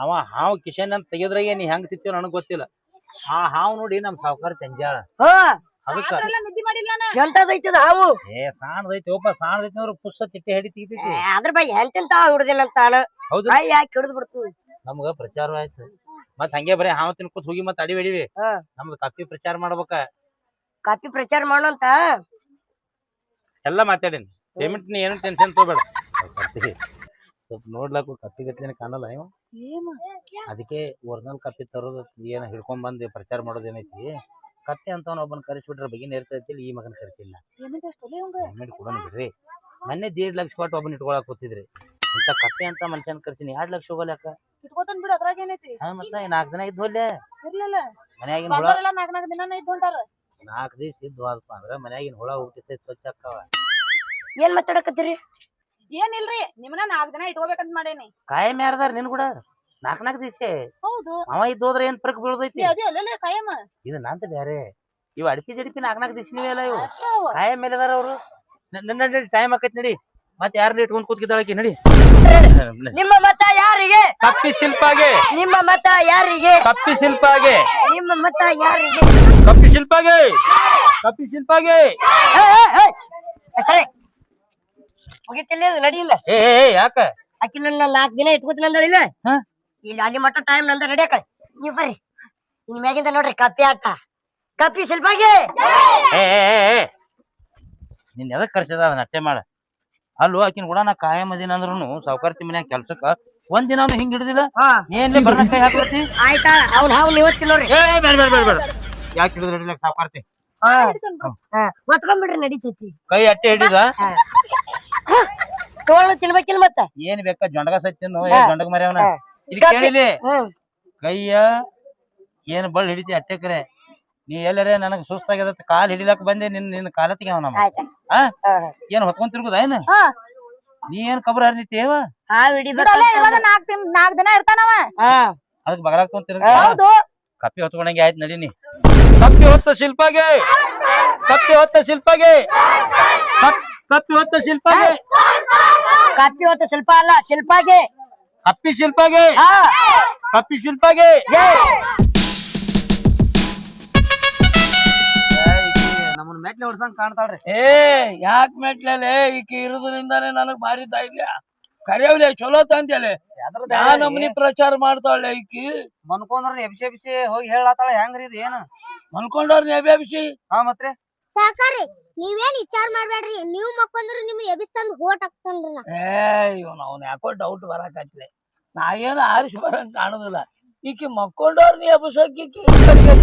ಅವ ಹಾವು ಕಿಶನ್ ಅಂತ ತೆಗೆದ್ರಾಗೆ ನೀ ಹೆಂಗ್ ತಿತ್ತೀವ ನನಗ್ ಗೊತ್ತಿಲ್ಲ ಆ ಹಾವು ನೋಡಿ ನಮ್ ಸಾವುಕಾರ ತಂಜಾಳ ಅದಕ್ಕ
ನಿದ್ದಿ ಮಾಡಿಲ್ಲ
ಎಂತದೈತದ ಹಾವು
ಸಾಣದೈತಿ ಒಬ್ಬ ಸಾಣದೈತಿ ಅಂದ್ರೆ ಪುಸ್ತ ತಿಟ್ಟಿ ಹಡಿ ತೆಗಿತೈತಿ
ಅದ್ರ ಬೈ ಎಂತೆಂತ ಹಿಡ್ದಿಲ್ಲ ಅಂತ
ಹೌದು
ಯಾಕೆ ಹಿಡಿದು ಬಿಡ್ತು
ನಮ್ಗ ಪ್ರಚಾರ ಆಯ್ತು ಮತ್ ಹಂಗೆ ಬರೀ ಹಾವು ತಿನ್ಕೋತ ಹೋಗಿ ಮತ್ ಅಡಿ ಬೆಡಿವಿ ನಮ್ದು ಕಪ್ಪಿ ಪ್ರಚಾರ ಮಾಡ್ಬೇಕ
ಕಾಪಿ ಪ್ರಚಾರ ಮಾಡೋಂತ
ಎಲ್ಲಾ ಮಾತಾಡೀನಿ ಪೇಮೆಂಟ್ ನೀ ಏನು ಟೆನ್ಷನ್ ತಗೋಬೇಡ ಸ್ವಲ್ಪ ನೋಡ್ಲಾಕು ಕಪ್ಪಿ ಗಟ್ಲಿನ ಕಾಣಲ್ಲ ಇವ ಅದಕ್ಕೆ ಒರಿಜಿನಲ್ ಕಪ್ಪಿ ತರೋದು ಏನ ಹಿಡ್ಕೊಂಡ್ ಬಂದು ಪ್ರಚಾರ ಮಾಡೋದೇನೈತಿ ಕಪ್ಪಿ ಅಂತ ಒಬ್ಬನ ಕರೆಸ್ಬಿಟ್ರೆ ಬಗಿನ ಇರ್ತೈತಿ ಈ ಮಗನ ಕರೆಸಿಲ್ಲ ಪೇಮೆಂಟ್ ಕೊಡೋಣ ಬಿಡ್ರಿ ಮೊನ್ನೆ 1.5 ಲಕ್ಷ ಕೊಟ್ಟು ಒಬ್ಬನ ಇಟ್ಕೊಳಕ್ ಕೂತಿದ್ರಿ ಇಂತ ಕಪ್ಪಿ ಅಂತ ಮನುಷ್ಯನ್ ಕರ್ಸಿನಿ 2 ಲಕ್ಷ ಹೋಗಲ್ಯಾಕ
ಇಟ್ಕೋತಾನ ಬಿಡು ಅದ್ರಾಗ ಏನೈತಿ
ಮತ್ತೆ 4 ದಿನ ಇದ್ದು ಹೊಲ್ಲೆ
ಇರ್ಲಿಲ್ಲ
ಮನ್ಯಾಗಿನ ಹುಳ
ಬಂದವರೆಲ್ಲ 4 ದಿನ ಇದ್ದು ಹೊಂಟಾರ
4 ದಿವಸ ಇದ್ದು ಹೋದಪ್ಪ ಅಂದ್ರ ಮನ್ಯಾಗಿನ ಹುಳ ಹುಟ್ಟಿಸೈತಿ ಸ್ವಚ್ಛ ಆಕ್ಕವ
ಏನ್ ಮಾತಾಡಕತ್ತೀರಿ
ಏನಿಲ್ರಿ ನಿಮ್ಮನ್ನ 4 ದಿನ ಇಟ್ಕೋಬೇಕಂತ ಮಾಡೇನಿ
ಕಾಯಂ ಯಾರದಾರ ನಿನ್ ಕೂಡ 4 ದಿವಸ
ಹೌದು
ಅವ ಇದ್ದು ಹೋದ್ರೆ ಏನ್ ಪರಕ್ ಬೀಳದೈತಿ
ಅದೇ ಅಲ್ಲೇ ಕಾಯಮ್ಮ
ಇದು ನಂತ ಬ್ಯಾರೆ ಇವ್ ಅಡಿಪಿ ಜಡಿಪಿ 4 ದಿವಸ ನೀವೇ ಅಲ್ಲ ಇವು ಕಾಯಂ ಮೇಲೆ ಅದಾರ ಅವ್ರು ನಡಿ ಟೈಮ್ ಆಕೈತಿ ನಡಿ ಮತ್ ಯಾರನ್ನ ಇಟ್ಕೊಂಡ್ ಕೂತ್ಕಿದ್ದಾಳಕಿ ನಡಿ
ನಿಮ್ಮ ಮತ ಯಾರಿಗೆ
ಕಪ್ಪಿ ಶಿಲ್ಪಾಗೆ
ನಿಮ್ಮ ಮತ ಯಾರಿಗೆ
ಕಪ್ಪಿ ಶಿಲ್ಪಾಗೆ
ನಿಮ್ಮ ಮತ ಯಾರಿಗೆ
ಕಪ್ಪಿ ಶಿಲ್ಪಾಗೆ ಕಪ್ಪಿ ಶಿಲ್ಪಾಗೆ
ಸರಿ ಮುಗಿತಿಲ್ಲ ನಡಿಯಿಲ್ಲ
ಏ ಯಾಕ
ಆಕಿ ನನ್ನ 4 ದಿನ ಇಟ್ಕೋತೀನಿ ಅಂದಳಿಲ್ಲ ಇಲ್ಲಿ ಅಲ್ಲಿ ಮಟ್ಟ ಟೈಮ್ ನಂದ ನಡಿಯಕ ನೀವ್ ಬರ್ರಿ ಇನ್ ಮ್ಯಾಗಿಂದ ನೋಡ್ರಿ ಕಪ್ಪಿ ಆಟ ಕಪ್ಪಿ ಶಿಲ್ಪಾಗೆ
ನಿನ್ ಎದಕ್ ಕರ್ಸದ ಅದನ್ನ ಅಟ್ಟೆ ಮಾಡ ಅಲ್ಲೂ ಆಕಿನ ಕೂಡ ನಾ ಕಾಯಂ ಅದಿನ ಅಂದ್ರೂ ಸಾವುಕಾರ್ತಿ ಮನ್ಯಾಗ ಕೆಲ್ಸಕ್ಕ ಒಂದ್ ದಿನ ಹಿಂಗ್ ಹಿಡಿದಿಲ್ಲ ನೀನ್ ಬರ್ನ ಕೈ ಹಾಕ್ಲತ್ತಿ
ಆಯ್ತಾ ಅವ್ನ ಹಾವು ನೀವತ್ತಿ ನೋಡ್ರಿ
ಬೇಡ ಯಾಕೆ ಹಿಡಿದ್ ಹಿಡಿಲಕ್ ಸಾವುಕಾರ್ತಿ
ಒತ್ಕೊಂಡ್ಬಿಡ್ರಿ ನಡಿತೈತಿ
ಕೈ ಅಟ್ಟೆ ಹಿಡಿದ
ತೋಳ ತಿನ್ಬೇಕಿಲ್ ಮತ್ತ
ಏನ್ ಬೇಕ ಜೊಂಡಗ ಸತ್ತಿನ್ನು ಜೊಂಡಗ ಮರ್ಯಾವನ ಇಲ್ಲಿ ಕೇಳಿಲಿ ಕೈಯ ಏನ್ ಬಳ್ಳ ಹಿಡಿತಿ ಅಟ್ಟೆ ಕರೆ ನೀ ಎಲ್ಲರೇ ನನಗ್ ಸುಸ್ತಾಗ್ಯದ ಕಾಲ್ ಹಿಡಿಲಕ್ ಬಂದೆ ನಿನ್ನ ಕಾಲತ್ತಿಗೆ ಅವ ನಮ್ಮ ಏನ್ ಹೊತ್ಕೊಂಡ್ ತಿರ್ಗುದ ಏನ ನೀ ಏನ್ ಕಬ್ರ ಹರಿತೇವ
ಹಾವು ಹಿಡಿಬೇಕ
4 ದಿನ ಇರ್ತಾನವ
ಅದಕ್ ಬಗಲಾಗ್ತೊಂಡ್ ತಿರ್ಗ ಕಪ್ಪಿ ಹೊತ್ಕೊಂಡಂಗೆ ಆಯ್ತು ನಡೀನಿ ಕಪ್ಪಿ ಹೊತ್ತ ಶಿಲ್ಪಾಗೆ ಕಪ್ಪಿ ಹೊತ್ತ ಶಿಲ್ಪಾಗೆ ಕಪ್ಪಿ ಹೊತ್ತ ಶಿಲ್ಪಾಗೆ
ಕಪ್ಪಿ ಹೊತ್ತ ಶಿಲ್ಪ ಅಲ್ಲ ಶಿಲ್ಪಾಗೆ
ಕಪ್ಪಿ ಶಿಲ್ಪಾಗೆ ಕಪ್ಪಿ ಶಿಲ್ಪಾಗೆ
ನಮ್ಮನ್ ಮೆಟ್ಲೆ ಹೊಡ್ಸಂಗ್ ಕಾಣ್ತಾಳ್ರಿ
ಯಾಕೆ ಮೆಟ್ಲಲೆ ಈಕಿ ಇರುದ್ರಿಂದಾನೆ ನನಗ್ ಭಾರಿ ಧೈರ್ಯ ಕರಿಯವ್ಲೆ ಚಲೋ ತಂದ್ಯಲೆ ನಮ್ಮನಿ ಪ್ರಚಾರ ಮಾಡ್ತಾಳೆ ಈಕಿ
ಮನ್ಕೊಂಡ್ರ ಎಬ್ಸಿ ಹೋಗಿ ಹೇಳತ್ತಾಳ ಹೆಂಗ್ರಿ ಇದು ಏನ
ಮನ್ಕೊಂಡವ್ರನ್ನ ಎಬ್ಬಿಸಿ
ಮತ್ರಿ
ಸಾಕಾರಿ ನೀವೇನ್ ವಿಚಾರ ಮಾಡ್ಬೇಡ್ರಿ ನೀವ್ ಮಕ್ಕೊಂಡ್ರು ನಿಮ್ನ ಎಬಿಸ್ತಂದ್ ಹೋಟ್ ಹಾಕ್ತನ್ರಿ ನಾ
ಇವನ್ ಅವ್ನ ಯಾಕೋ ಡೌಟ್ ಬರಾಕತ್ಲೆ ನಾ ಏನು ಆರಿಸಿ ಬರಂಗ್ ಕಾಣುದಿಲ್ಲ ಈಕಿ ಮಕ್ಕೊಂಡವ್ರನ್ನ ಎಬ್ಸೋಕಿ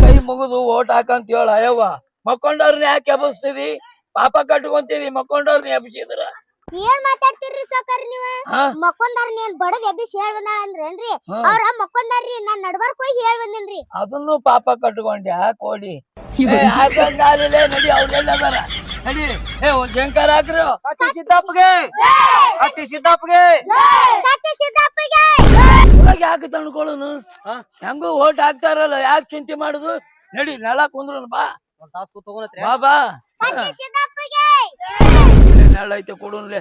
ಕೈ ಮುಗಿದು ಓಟ್ ಹಾಕಂತ ಹೇಳ ಅಯ್ಯವ್ವ ಮಕ್ಕೊಂಡವ್ರನ್ನ ಯಾಕೆ ಎಬ್ಸ್ತಿದಿ ಪಾಪ ಕಟ್ಕೊಂತೀವಿ ಮಕ್ಕೊಂಡವ್ರನ್ನ ಎಬ್ಸಿದ್ರ
ಏನ್ ಮಾತಾಡ್ತೀರಿ ಸಾವ್ಕಾರಿ ನೀವ
ಹಾ?
ಮಕ್ಕೊಂದಾರ ನೀನ್ ಬಡದ್ ಎಬ್ಬಿಸಿ ಹೇಳ್ ಬಂದಾಳ ಅಂದ್ರೇನ್ರಿ
ಹಾ.
ಅವ್ರ ಮಕ್ಕೊಂದಾರ್ರಿ ನಾನ್ ನಡ್ಬರ್ಕ್ ಹೋಗಿ ಹೇಳ್ ಬಂದೇನ್ರಿ
ಅದನ್ನು ಪಾಪ ಕಟ್ಕೊಂಡ್ಯಾ ಕೋಡಿ ಹಾಕಂಗಾಲಿಲ್ಲ ನಡಿ ಅವ್ರೆಲ್ಲ ಅದಾರ ನಡಿ ಒಂದ್ ಜಂಕಾರ ಹಾಕ್ರು
ಅತಿ ಸಿದ್ದಪ್ಪಗೆ ಅತಿ ಸಿದ್ದಪ್ಪಗೆ
ಸತ್ಯ ಸಿದ್ದಪ್ಪಗೆ
ಯಾಕೆ ತಂದ್ಕೊಳ್ಳೋನು
ಹಾ?
ಹೆಂಗು ಓಟ್ ಹಾಕ್ತಾರಲ್ಲ ಯಾಕೆ ಚಿಂತೆ ಮಾಡುದು ನಡಿ ನೆಲ ಕುಂದ್ರು ಬಾ
ಒಂದ್ ತಾಸ್ ಕೂತ್ಕೊಂಡ್ರೆ
ಬಾ ಬಾ
ಸತ್ಯ ಸಿದ್ದಪ್ಪಗೆ
ನೆಲ ಐತೆ ಕೊಡುನ್ಲೆ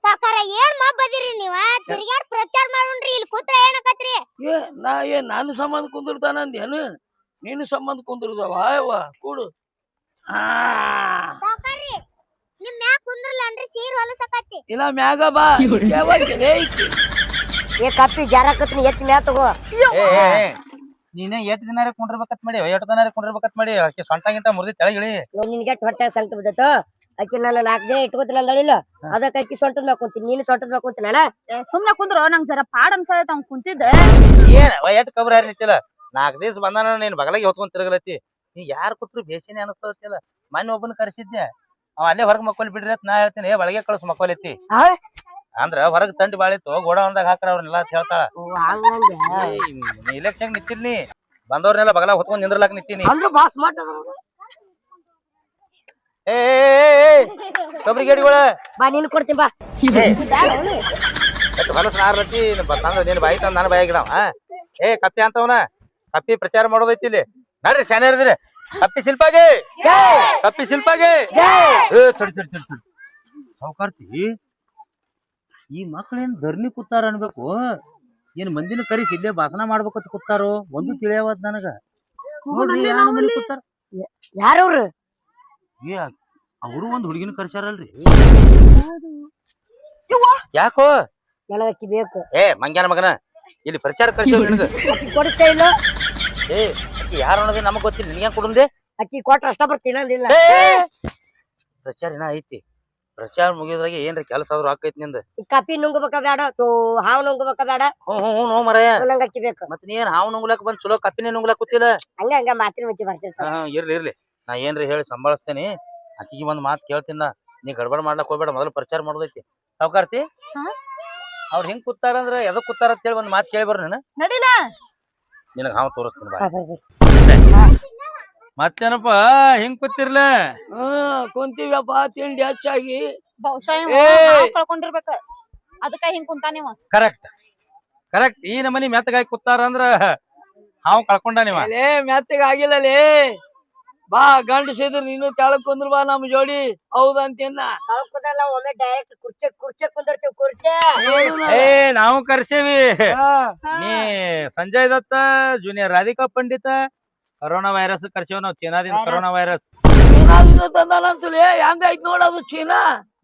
ಸಾವ್ಕಾರ ಏನ್ ಬದಿರಿ ನೀವ ತಿರ್ಗ್ಯಾಡ್ ಪ್ರಚಾರ ಮಾಡೋಣ್ರಿ ಇಲ್ಲಿ ಕೂತ್ರ ಏನಕತ್ರಿ
ನಾನು ಸಂಬಂಧ ಕುಂದಿರ್ತಾನಂದೇನು ನೀನು ಸಂಬಂಧ ಕುಂದಿರ್ದವ ಯವ್ವ ಕೂಡು
ಸಾವ್ಕಾರಿ ನಿಮ್ ಮ್ಯಾಗ ಕುಂದ್ರಲ್ಲನ್ರಿ ಸೀರ್ ಹೊಲಸಕತ್ತಿ
ಇಲ್ಲ ಮ್ಯಾಗ ಬಾ ಯಾವಾಗ್ಲೇ ಐತಿ
ಏ ಕಪ್ಪಿ ಜಾರಕತ್ನಿ ಎತ್ತಿ ಮ್ಯಾ ತಗೋ
ನೀನೇ ಎಷ್ಟ್ ದಿನಾರ ಕುಂಡಿರ್ಬೇಕತ್ ಮಾಡಿ ಎಷ್ಟು ದಿನಾರ ಕುಂಡಿರ್ಬೇಕತ್ ಮಾಡಿ ಆಕಿ ಸೊಂಟ ಗಿಂಟ ಮುರಿದಿ ತೆಳಗಿಳಿ
ನಿನ್ಗೆ ಹೊಟ್ಟೆ ಸಂಕಟ ಬಿದ್ದೈತೋ ಆಕಿ ನಾನು 4 ದಿನ ಇಟ್ಕೋತೀನಿ ಅಂದಳಿಲ್ಲ ಅದಕ್ಕೆ ಆಕಿ ಸೊಂಟದ ಮ್ಯಾಗ ಕುಂತೀನಿ ನೀನು ಸೊಂಟದ ಮ್ಯಾಗ ಕುಂತೀನಿ ಅಣ್ಣ
ಸುಮ್ನೆ ಕುಂದ್ರು ನಂಗ್ ಜರ ಪಾಡ್ ಅನ್ಸದೈತ ಅವ್ನ್ ಕುಂತಿದ್ದೆ
ಏನ್ ಎಷ್ಟ್ ಕಬ್ರ ಯಾರು ನಿಂತಿಲ್ಲ 4 ದಿವಸ ಬಂದಾನ ನೀನ್ ಬಗಲಾಗಿ ಹೊತ್ಕೊಂಡ್ ತಿರುಗಲತ್ತಿ ನೀ ಯಾರ್ ಕೂತ್ರು ಬೇಸಿನೇ ಅನಸ್ತದತ್ತಿಲ್ಲ ಮೊನ್ನೆ ಒಬ್ಬನ ಕರ್ಸಿದ್ದೆ ಅವ ಅಲ್ಲೇ ಹೊರಗ್ ಮಕ್ಕೊಲ್ ಬಿಡ್ರಿ ಅಂತ ನಾ ಹೇಳ್ತೀನಿ ಒಳಗೆ ಕಳ್ಸ ಮಕ್ಕೊಲತ್ತಿ ಅಂದ್ರ ಹೊರಗ್ ತಂಡಿ ಬಾಳಿತ್ತು ಗೋಡೌನ್ದಾಗ ಹಾಕ್ರ ಅವ್ರನ್ನೆಲ್ಲ ಅಂತ ಹೇಳ್ತಾಳ ಇಲೆಕ್ಷನ್ ನಿಂತಿರ್ನಿ ಬಂದವ್ರನ್ನೆಲ್ಲ ಬಗಲ ಹೊತ್ಕೊಂಡ್ ನಿಂದ್ರಲಾಕ್ ನಿಂತೀನಿ
ಅಂದ್ರು ಬಾಸ್ ಮಾಡ
ಏ ಕೊಬ್ಬರಿ ಗೇಡಿಗಳ
ಬಾ ನೀನು ಕೊಡ್ತೀನಿ ಬಾ
ಹೊಲಸ್ ನಾರ್ಲತ್ತಿ ನೀನ್ ಬಾಯಿ ತಂದ ನಾನು ಬಾಯಿ ಗಿಡವ ಏ ಕಪ್ಪಿ ಅಂತವನ ಕಪ್ಪಿ ಪ್ರಚಾರ ಮಾಡೋದೈತಿ ಇಲ್ಲಿ ನೋಡ್ರಿ ಶಾನೆ ಇರದ್ರಿ ಕಪ್ಪಿ ಶಿಲ್ಪಾಗೆ ಕಪ್ಪಿ ಶಿಲ್ಪಾಗೆ ಸಾವುಕಾರ್ತಿ ಈ ಮಕ್ಳೇನ್ ಧರ್ನಿ ಕೂತಾರ ಅನ್ಬೇಕು ಏನ್ ಮಂದಿನ ಕರಿಸಿ ಇಲ್ಲೇ ಭಾಷಣ ಮಾಡ್ಬೇಕಂತ ಕೂತಾರೋ ಒಂದು ತಿಳಿಯವತ್ ನನಗ ನೋಡ್ರಿ ಯಾವ ಮಂದಿ ಕೂತಾರ
ಯಾರವ್ರು
ಅವರು ಒಂದ್ ಹುಡುಗಿನ ಕರ್ಸ್ಯಾರಲ್ರಿ ಯಾಕೋ
ನನಗ ಅಕ್ಕಿ ಬೇಕು
ಏ ಮಂಗ್ಯಾನ ಮಗನ ಇಲ್ಲಿ ಪ್ರಚಾರ ಕರ್ಸ್ಯಾವ ನಿನಗ
ಅಕ್ಕಿ ಕೊಡಿಸ್ತಾ ಇಲ್ಲ
ಏ ಅಕ್ಕಿ ಯಾರು ಅನ್ನೋದೇ ನಮಗ್ ಗೊತ್ತಿಲ್ಲ ನಿನ್ಗೆ ಕೊಡುನ್ರಿ
ಅಕ್ಕಿ ಕೊಟ್ರ ಅಷ್ಟ ಬರ್ತೀನಿ ಅಂದಿಲ್ಲ
ಪ್ರಚಾರ ಏನ ಐತಿ ಪ್ರಚಾರ ಮುಗಿದ್ರಾಗ ಏನ್ರಿ ಕೆಲಸ ಆದ್ರೂ ಆಕೈತಿ ನಿಂದ
ಈ ಕಪ್ಪಿ ನುಂಗಬೇಕ ಬೇಡ ಹಾವು ನುಂಗಬೇಕ ಬೇಡ
ಹ್ಞೂ ಮರಯ್ಯ
ನಂಗ ಅಕ್ಕಿ ಬೇಕು
ಮತ್ ನೀ ಏನ್ ಹಾವು ನುಂಗ್ಲಾಕ್ ಬಂದ್ ಚಲೋ ಕಪ್ಪಿನೇ ನುಂಗ್ಲಾಕ್ ಕೂತಿಲ್ಲ
ಹಂಗ ಮಾತಿನ ಮುಚ್ಚಿ ಬರ್ತಿರ್ತಾವ
ಇರ್ಲಿ ನಾ ಏನ್ರಿ ಹೇಳಿ ಸಂಭಾಳಿಸ್ತೇನಿ ಆಕಿಗೆ ಒಂದ್ ಮಾತು ಕೇಳ್ತೀನ ನಾ ನೀ ಗಡ್ಬಡ್ ಮಾಡ್ಲಾಕ್ ಹೋಗ್ಬೇಡ ಮೊದಲು ಪ್ರಚಾರ ಮಾಡೋದೈತಿ ಸಾವುಕಾರ್ತಿ ಅವ್ರ ಹೆಂಗ್ ಕೂತಾರಂದ್ರ ಎದಕ್ ಕೂತಾರ ಅಂತ ಹೇಳಿ ಒಂದ್ ಮಾತು ಕೇಳಿ ಬರ್ರಿ ನೀನು
ನಡಿಲ
ನಿನಗ ಹಾವು ತೋರಿಸ್ತೀನಿ ಬಾ ಮತ್ತೇನಪ್ಪ ಹಿಂಗ್ ಕೂತಿರ್ಲ
ಕುಂತೀವಪ್ಪ ತಿಂಡಿ ಹೆಚ್ಚಾಗಿ
ಬಹುಶಃ
ಏ!
ಕಳ್ಕೊಂಡಿರ್ಬೇಕ ಅದಕ್ಕ ಹಿಂಗ್ ಕುಂತ ನೀವ
ಕರೆಕ್ಟ್ ಈ ನಮನಿ ಮೆತ್ತಗಾಗಿ ಕೂತಾರ ಅಂದ್ರ ಹಾವು ಕಳ್ಕೊಂಡ ನೀವ
ಲೇ ಮೆತ್ತಗ ಆಗಿಲ್ಲಲೇ ಬಾ ಗಂಡಸಿದ್ರು ನೀನು ತೆಳಗ್ ಕುಂದ್ರ ಬಾ ನಮ್ ಜೋಡಿ ಹೌದಂತೇನ
ಒಮ್ಮೆ ಡೈರೆಕ್ಟ್ ಕುರ್ಚೆ ಕುಂದಿರ್ತೀವಿ ಕುರ್ಚೆ
ಏ ನಾವು ಕರ್ಸೇವಿ ನೀ ಸಂಜಯ್ ದತ್ತ ಜೂನಿಯರ್ ರಾಧಿಕಾ ಪಂಡಿತ ಕರೋನಾ ವೈರಸ್ ಕರ್ಸೇವ್ ನಾವ್ ಚೀನಾದಿಂದ ಕರೋನಾ ವೈರಸ್
ತಂದಾನಂತಲೇ ಹೆಂಗೈತ್ ನೋಡದು ಚೀನಾ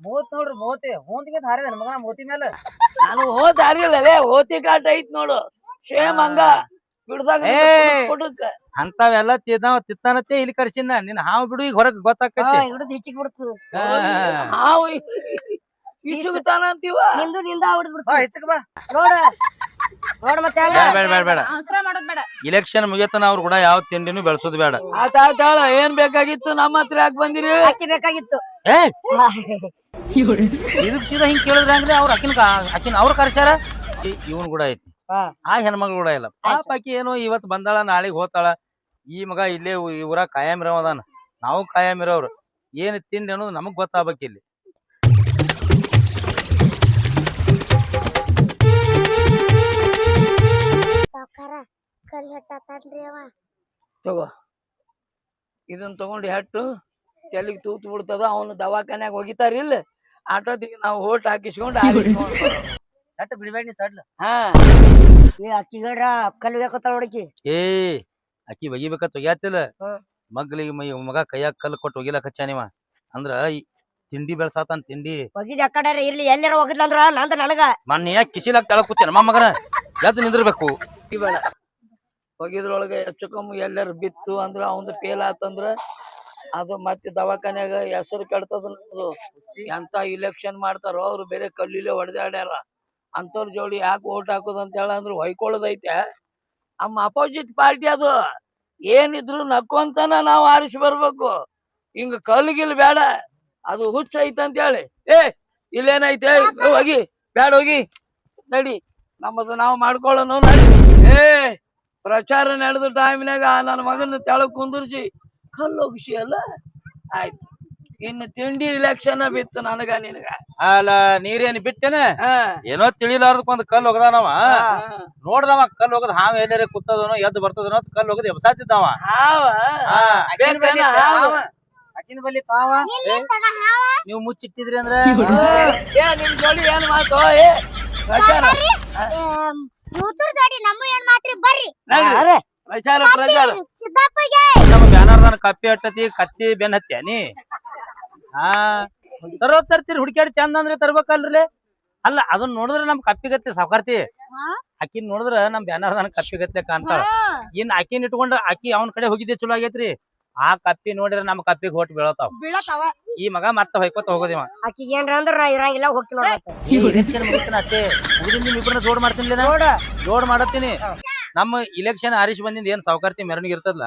ಮೂತ್ ನೋಡ್ರಿ ಮೂತಿ ಮೂತಿಗೆ ಹಾರಿದ ಮಗನ ಮೂತಿ ಮೇಲೆ
ನಾನು ಹೋತ್ ಅರಿಯಲ್ಲೇ ಹೋತಿ ಕಾಟ ಐತ್ ನೋಡು ಸೇಮ್ ಹಂಗ ಬಿಡ್ದಾಗ
ಏ!
ಕೊಡಕ್
ಅಂತಾವೆಲ್ಲ ತಿತ್ತಾನತ್ತೆ ಇಲ್ಲಿ ಕರ್ಸಿನ ನಿನ್ ಹಾವು ಬಿಡು ಈಗ ಹೊರಗ್ ಗೊತ್ತಾಕತಿ
ಹಿಡಿದು ಹೆಚ್ಚಿಗೆ ಬಿಡ್ತು
ಹಾವು ಇಚ್ಚುಗತಾನಂತೀವ
ನಿಂದ ಹಿಡಿದು
ಬಾ
ಬಿಡ್ತು
ಹೆಚ್ಚಕ್ ಬಾ
ನೋಡ ನೋಡ ಮತ್ತೆ
ಬೇಡ
ಅವಸರ ಮಾಡೋದ್ ಬೇಡ
ಇಲೆಕ್ಷನ್ ಮುಗಿಯತನ ಅವ್ರು ಕೂಡ ಯಾವ ತಿಂಡಿನೂ ಬೆಳ್ಸೋದ್ ಬೇಡ
ಆತಾಳ ಏನ್ ಬೇಕಾಗಿತ್ತು ನಮ್ಮ ಹತ್ರ ಯಾಕೆ ಬಂದಿರಿ
ಅಕ್ಕಿ ಬೇಕಾಗಿತ್ತು
ಏ ಇದಕ್ ಸೀದಾ ಹಿಂಗ್ ಕೇಳಿದ್ರ ಅಂದ್ರೆ ಅವ್ರ ಅಕಿನ ಅವ್ರ ಕರ್ಸ್ಯಾರ ಇವನ್ ಕೂಡ ಐತಿ ಆ ಹೆಣ್ಮಗಳು ಕೂಡ ಇಲ್ಲ ಪಾಪ ಆಕಿ ಏನೋ ಇವತ್ ಬಂದಾಳ ನಾಳೆಗ್ ಹೋತಾಳ ಈ ಮಗ ಇಲ್ಲೇ ಊರಾಗ ಕಾಯಂ ಇರವ ಅದಾನ ನಾವು ಕಾಯಂ ಇರೋವ್ರು ಏನ್ ತಿಂಡಿ ಅನ್ನೋದು ನಮಗ್ ಗೊತ್ತಾಗ್ಬೇಕ್ ಇಲ್ಲಿ
ಸಾವ್ಕಾರ ಕಲ್ ಹತ್ತಾತಾನ್ರಿ ಅವ
ತಗೋ ಇದನ್ ತಗೊಂಡು ಹೆಟ್ಟು ತೆಲಿಗ್ ತೂತ್ ಬಿಡ್ತದ ಅವನು ದವಾಖಾನ್ಯಾಗ ಹೋಗಿತಾರಿಲ್ಲ ಆಟೋದಿಗೆ ನಾವು ಓಟ್ ಹಾಕಿಸ್ಕೊಂಡು
ಸಟ್ ಬಿಡ್ಬೇಡಿ ನೀ ಸಡ್ಲ
ಹಾ
ಅಕ್ಕಿ ಹೇಳ್ರ ಕಲ್ ಬೇಕತ್ತಾಳ ನೋಡಕಿ
ಏ ಅಕ್ಕಿ ಒಗಿಬೇಕತ್ ಒಗ್ಯಾತಿಲ್ಲ ಮಗ್ಲಿಗೆ ಮಗ ಕೈಯಾಗ ಕಲ್ಲು ಕೊಟ್ಟು ಒಗಿಲಕ್ ಹಚ್ಚಾನಿವ ಅಂದ್ರ ತಿಂಡಿ ಬೆಳ್ಸಾತಾನ ತಿಂಡಿ
ಒಗಿದ್ ಅಕ್ಕಡ ಇರ್ಲಿ ಎಲ್ಲಾರ ಹೋಗಿದ್ಲ ಅಂದ್ರ ನಂದ ನನಗ
ಮೊನ್ನೆ ಯಾಕೆ ಕಿಸಿಲಾಗ ತೆಳಗ್ ಕೂತೇನ ನಮ್ಮ ಮಗನ ಎದ್ದು ನಿಂದಿರ್ಬೇಕು
ಬೇಡ ಹೋಗಿದ್ರೊಳಗೆ ಹೆಚ್ಚು ಕಮ್ಮಿ ಎಲ್ಲಾರು ಬಿತ್ತು ಅಂದ್ರ ಅವಂದು ಫೇಲ್ ಆತಂದ್ರ ಅದು ಮತ್ತೆ ದವಾಖಾನ್ಯಾಗ ಹೆಸರು ಕೆಡ್ತದ ನಮ್ದು ಎಂತ ಇಲೆಕ್ಷನ್ ಮಾಡ್ತಾರೋ ಅವ್ರು ಬೇರೆ ಕಲ್ಲಿಲೆ ಹೊಡೆದಾಡ್ಯಾರ ಅಂತವ್ರ ಜೋಡಿ ಯಾಕೆ ಓಟ್ ಹಾಕೋದು ಅಂತ ಹೇಳ ಅಂದ್ರ ಹೊಯ್ಕೊಳ್ಳೋದೈತೆ ನಮ್ಮ ಅಪೋಸಿಟ್ ಪಾರ್ಟಿ ಅದು ಏನಿದ್ರು ನಕ್ಕೊಂತನ ನಾವು ಆರಿಸಿ ಬರ್ಬೇಕು ಹಿಂಗ ಕಲ್ಗಿಲ್ ಬೇಡ ಅದು ಹುಚ್ಚ ಐತಂತ ಹೇಳಿ ಏ ಇಲ್ಲೇನೈತೆ ಹೋಗಿ ಬ್ಯಾಡ ಹೋಗಿ ನಡಿ ನಮ್ಮದು ನಾವು ಮಾಡ್ಕೊಳ್ಳೋನು ನಡಿ. ಏ ಪ್ರಚಾರ ನಡೆದ ಟೈಮ್ನಾಗ ನನ್ನ ಮಗನ ತೆಳಗ್ ಕುಂದಿರ್ಸಿ ಕಲ್ಲೋಗಿಸಿ ಅಲ್ಲ ಆಯ್ತು. ಇನ್ನು ತಿಂಡಿ ಇಲೆಕ್ಷನ್ ಬಿತ್ತು ನನಗ ನಿನಗ.
ಅಲ್ಲ ನೀರೇನ್ ಬಿಟ್ಟೇನ
ಹಾ
ಏನೋ ತಿಳಿಲಾರ್ದಕ್ಕೊಂದ್ ಕಲ್ ಹೋಗದಾನವ ನೋಡ್ದವ ಕಲ್ ಹೋಗದ್ ಹಾವ್ ಎಲ್ಲಾರ ಕುತ್ತದನೋ ಎದ್ದು ಬರ್ತದನೋ ಅಂತ ಕಲ್ ಹೋಗದ್ ಎಬ್ಸಾತಿದ್ದವ.
ಹಾವ ಬೇಕೇನ ಹಾವ?
ಅಕ್ಕಿನ ಬಲ್ಲಿ ತಾವ
ನೀವ್ ಮುಚ್ಚಿಟ್ಟಿದ್ರಿ ಅಂದ್ರ
ಏ ನಿಮ್ ಜೋಡಿ ಏನ್ ಮಾತು? ಏ ಪ್ರಚಾರ
ಯೂತುರ್ ಜೋಡಿ ನಮ್ಮ ಏನ್ ಮಾತ್ರಿ ಬರ್ರಿ
ನಡ್ರಿ. ಪ್ರಚಾರ ಪ್ರಚಾರ
ಸಿದ್ದಪ್ಪಗೆ
ನಮ್ಮ ಬ್ಯಾನರ್ದನ ಕಪ್ಪಿ ಹಟ್ಟತಿ ಕತ್ತಿ ಬೆನ್ ಹತ್ತಿ ನೀ ಹಾ ತರ್ತೀರಿ ಹುಡುಕ್ಯಾಡಿ ಚಂದ ಅಂದ್ರೆ ತರ್ಬೇಕಲ್ರಿ. ಅಲ್ಲ ಅದನ್ನ ನೋಡಿದ್ರ ನಮ್ ಕಪ್ಪಿಗತ್ತೆ ಸಾವ್ಕಾರ್ತಿ. ಆಕಿನ್ ನೋಡಿದ್ರ ನಮ್ ಬ್ಯಾನರ್ದನ ಕಪ್ಪಿಗತ್ತೆ ಕಾಣ್ತಾಳ. ಇನ್ ಆಕಿನ್ ಇಟ್ಕೊಂಡ್ ಆಕಿ ಅವನ್ ಕಡೆ ಹೋಗಿದ್ದೆ ಚಲೋ ಆಗೇತ್ರಿ. ಆ ಕಪ್ಪಿ ನೋಡಿದ್ರ ನಮ್ ಕಪ್ಪಿಗೆ ಹೊಟ್ಟು ಬೀಳತಾವ. ಈ ಮಗ ಮತ್ತ ಹೊಯ್ಕೋತ ಹೋಗೋದಿವ.
ಆಕಿಗೆ ಏನ್ರ ಅಂದ್ರ ನಾ ಇರಂಗಿಲ್ಲ ಹೋಗ್ತೀನಿ ನೋಡತ್ತೆ.
ಈ ಇಲೆಕ್ಷನ್ ಮುಗಿಸ್ತಾನ ಅಷ್ಟೇ ಮುಗಿದಿಂದ ನಿಮ್ ಇಬ್ಬರನ್ನ ಜೋಡ್ ಮಾಡ್ತೀನಿ ಜೋಡ್ ಮಾಡತ್ತೀನಿ. ನಮ್ಮ ಇಲೆಕ್ಷನ್ ಹಾರಿಸಿ ಬಂದಿಂದ ಏನ್ ಸಾವ್ಕಾರ್ತಿ ಮೆರವಣಿಗೆ ಇರ್ತದಲ್ಲ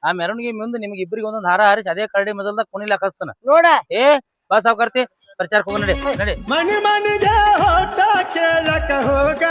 ಆ ಮೆರವಣಿಗೆ ಮುಂದೆ ನಿಮ್ಗೆ ಇಬ್ಬರಿಗೆ ಒಂದೊಂದ್ ಹಾರ ಹಾರಿಸಿ ಅದೇ ಕರಡಿ ಮಜಲ್ದಾಗ ಕುಣಿಲಾಕ ಹಚ್ತಾನ
ನೋಡ.
ಏ ಬಾ ಸಾವ್ಕಾರ್ತಿ ಪ್ರಚಾರಕ್ಕೆ ಹೋಗ ನಡಿ ನಡಿ.
ಮನೆ ಮನೆಗೆ ಹೋದ ಕೇಳಕ ಹೋಗ